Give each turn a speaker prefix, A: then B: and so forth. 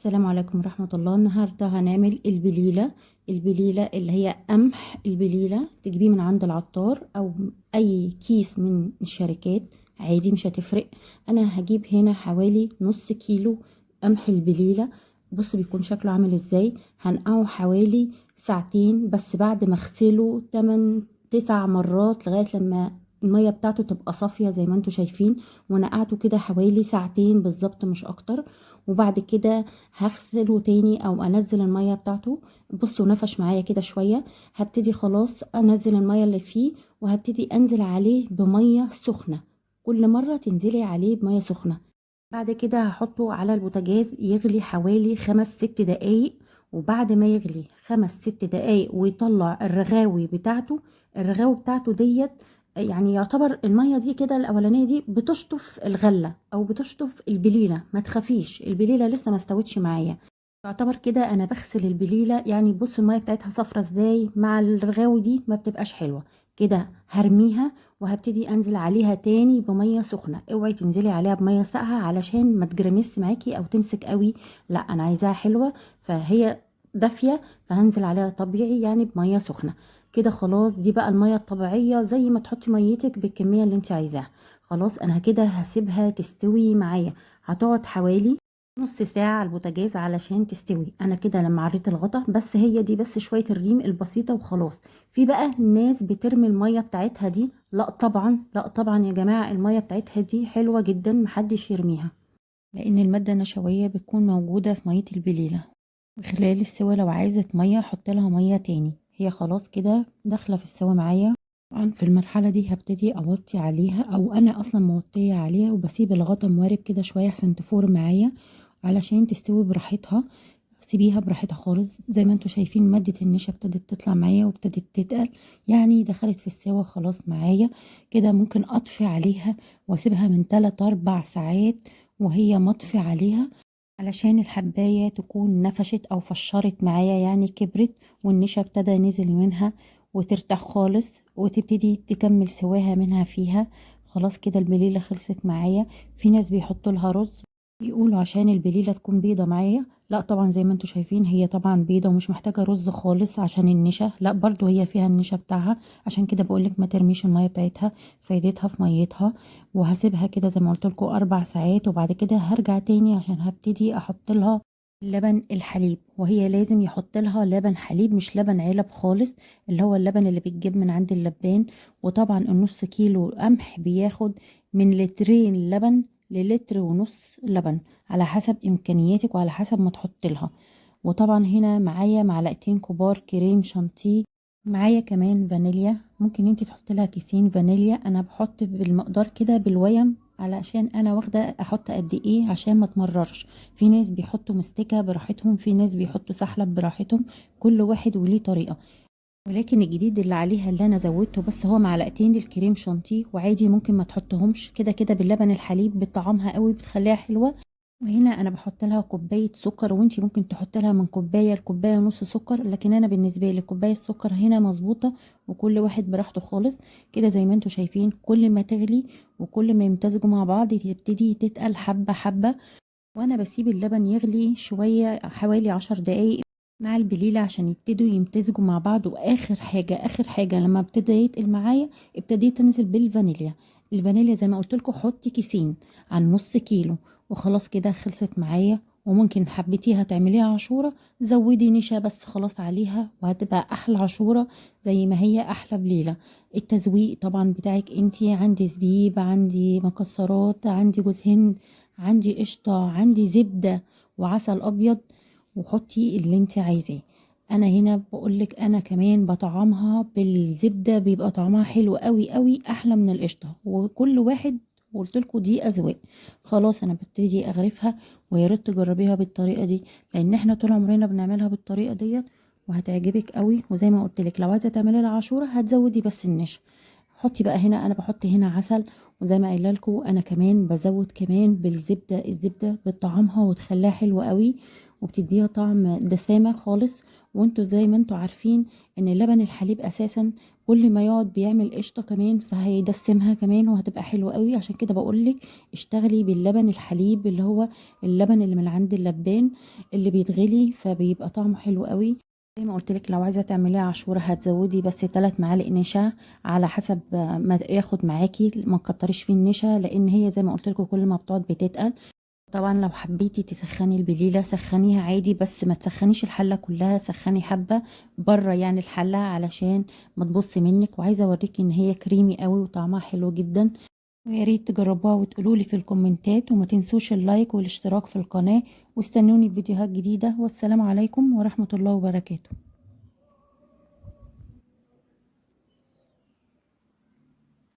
A: السلام عليكم ورحمة الله. النهاردة هنعمل البليلة اللي هي قمح البليلة. تجيبيه من عند العطار أو أي كيس من الشركات عادي، مش هتفرق. أنا هجيب هنا حوالي نص كيلو قمح البليلة. بص بيكون شكله عامل ازاي. هنقعه حوالي ساعتين بس، بعد ما اغسله 8 9 مرات لغاية لما المية بتاعته تبقى صافية زي ما انتوا شايفين. ونقعته كده حوالي ساعتين بالظبط مش اكتر. وبعد كده هغسله تاني او انزل المية بتاعته. بصوا نفش معايا كده شوية. هبتدي خلاص انزل المية اللي فيه، وهبتدي انزل عليه بمية سخنة. كل مرة تنزلي عليه بمية سخنة. بعد كده هحطه على البوتاجاز يغلي حوالي 5 6 دقايق. وبعد ما يغلي 5 6 دقايق ويطلع الرغاوي بتاعته ديت. يعني يعتبر المية دي كده الأولانية دي بتشطف الغلة أو بتشطف البليلة. ما تخافيش، البليلة لسه ما استوتش معايا. يعتبر كده أنا بغسل البليلة. يعني بص المية بتاعتها صفرة ازاي مع الرغاوي دي، ما بتبقاش حلوة. كده هرميها وهبتدي انزل عليها تاني بميه سخنه. اوعي تنزلي عليها بميه ساقعه علشان ما تجرمس معاكي او تمسك قوي. لا انا عايزاها حلوه، فهي دافيه، فهنزل عليها طبيعي يعني بميه سخنه. كده خلاص، دي بقى الميه الطبيعيه زي ما تحطي ميتك بالكميه اللي انت عايزاها. خلاص انا كده هسيبها تستوي معايا. هتقعد حوالي نص ساعة على البوتاجاز علشان تستوي. انا كده لما عريت الغطا بس، هي دي بس شوية الريم البسيطة وخلاص. في بقى ناس بترمي المية بتاعتها دي. لا طبعا، لا طبعا يا جماعة، المية بتاعتها دي حلوة جدا، محدش يرميها. لان المادة النشوية بتكون موجودة في مية البليلة. خلال السوا لو عايزة مية حط لها مية تاني. هي خلاص كده داخلة في السوا معايا. طبعا في المرحلة دي هبتدي اوطي عليها، او انا اصلا موطية عليها وبسيب الغطا موارب كده شوية عشان تفور معايا علشان تستوي براحتها. سيبيها براحتها خالص. زي ما انتوا شايفين مادة النشا ابتدت تطلع معايا وابتدت تتقل، يعني دخلت في السوا خلاص معايا. كده ممكن اطفي عليها واسيبها من 3 4 ساعات وهي مطفي عليها، علشان الحباية تكون نفشت او فشرت معايا يعني كبرت، والنشا ابتدى نزل منها وترتاح خالص وتبتدي تكمل سواها منها فيها. خلاص كده البليلة خلصت معايا. في ناس بيحطوا لها رز، بيقولوا عشان البليلة تكون بيضة معايا. لا طبعا زي ما انتوا شايفين هي طبعا بيضة ومش محتاجة رز خالص عشان النشا. لا برضو هي فيها النشا بتاعها، عشان كده بقولك ما ترميش المية بتاعتها، فايدتها في ميتها. وهسيبها كده زي ما قلت لكم 4 ساعات، وبعد كده هرجع تاني عشان هبتدي احط لها لبن الحليب. وهي لازم يحط لها لبن حليب مش لبن علب خالص، اللي هو اللبن اللي بيتجيب من عند اللبان. وطبعا النص كيلو قمح بياخد من لترين لبن للتر ونص لبن، على حسب امكانياتك وعلى حسب ما تحط لها. وطبعا هنا معايا معلقتين كبار كريم شانتيه. معايا كمان فانيليا، ممكن انت تحط لها كيسين فانيليا. انا بحط بالمقدار كده بالويم، علشان انا واخده احط قد ايه عشان ما تمررش. في ناس بيحطوا مستكه براحتهم، في ناس بيحطوا سحلب براحتهم، كل واحد وليه طريقه. ولكن الجديد اللي عليها اللي انا زودته بس هو معلقتين الكريم شانتيه، وعادي ممكن ما تحطهمش. كده كده باللبن الحليب بطعمها قوي بتخليها حلوه. وهنا انا بحط لها كوبايه سكر، وانتي ممكن تحط لها من كوبايه لكوبايه ونص سكر، لكن انا بالنسبه لي كوبايه السكر هنا مظبوطه. وكل واحد براحته خالص. كده زي ما انتوا شايفين كل ما تغلي وكل ما يمتزجوا مع بعض تبتدي تتقل حبه حبه. وانا بسيب اللبن يغلي شويه حوالي 10 دقايق مع البليلة عشان يبتدوا يمتزجوا مع بعض. واخر حاجة اخر حاجة لما ابتدى يتقل معايا ابتديت انزل بالفانيليا. الفانيليا زي ما قلت لكم حطي كيسين عن نص كيلو. وخلاص كده خلصت معايا. وممكن حبيتيها تعمليها عشورة زودي نشا بس خلاص عليها، وهتبقى احلى عشورة زي ما هي احلى بليلة. التزويق طبعا بتاعك انتي. عندي زبيب، عندي مكسرات، عندي جوز هند، عندي قشطة، عندي زبدة وعسل ابيض. وحطي اللي انت عايزاه. انا هنا بقولك انا كمان بطعمها بالزبده بيبقى طعمها حلو قوي قوي، احلى من القشطه. وكل واحد قلت لكم دي اذواق. خلاص انا ببتدي اغرفها. ويا ريت تجربيها بالطريقه دي، لان احنا طول عمرنا بنعملها بالطريقه ديت وهتعجبك قوي. وزي ما قلت لك لو عايزه تعملي لها عاشوره هتزودي بس النشا. حطي بقى هنا، انا بحط هنا عسل. وزي ما قايله لكم انا كمان بزود كمان بالزبده. الزبده بطعمها وتخليها حلوه قوي. وبتديها طعم دسامة خالص. وانتوا زي ما انتوا عارفين ان لبن الحليب اساسا كل ما يقعد بيعمل قشطة كمان، فهيدسمها كمان وهتبقى حلوة قوي. عشان كده بقولك اشتغلي باللبن الحليب اللي هو اللبن اللي من عند اللبان اللي بيتغلي، فبيبقى طعمه حلو قوي. زي ما قلت لك، لو عايزه تعمليها عاشوره هتزودي بس 3 معالق نشا على حسب ما ياخد معاكي، ما تكتريش فيه النشا لان هي زي ما قلت لكم كل ما بتقعد بتتقل. طبعا لو حبيتي تسخني البليله سخنيها عادي، بس ما تسخنيش الحله كلها، سخني حبه بره يعني الحله علشان ما تبص منك. وعايزه اوريكي ان هي كريمي قوي وطعمها حلو جدا. ويا ريت تجربوها وتقولولي في الكومنتات، وما تنسوش اللايك والاشتراك في القناه، واستنوني في فيديوهات جديده. والسلام عليكم ورحمه الله وبركاته.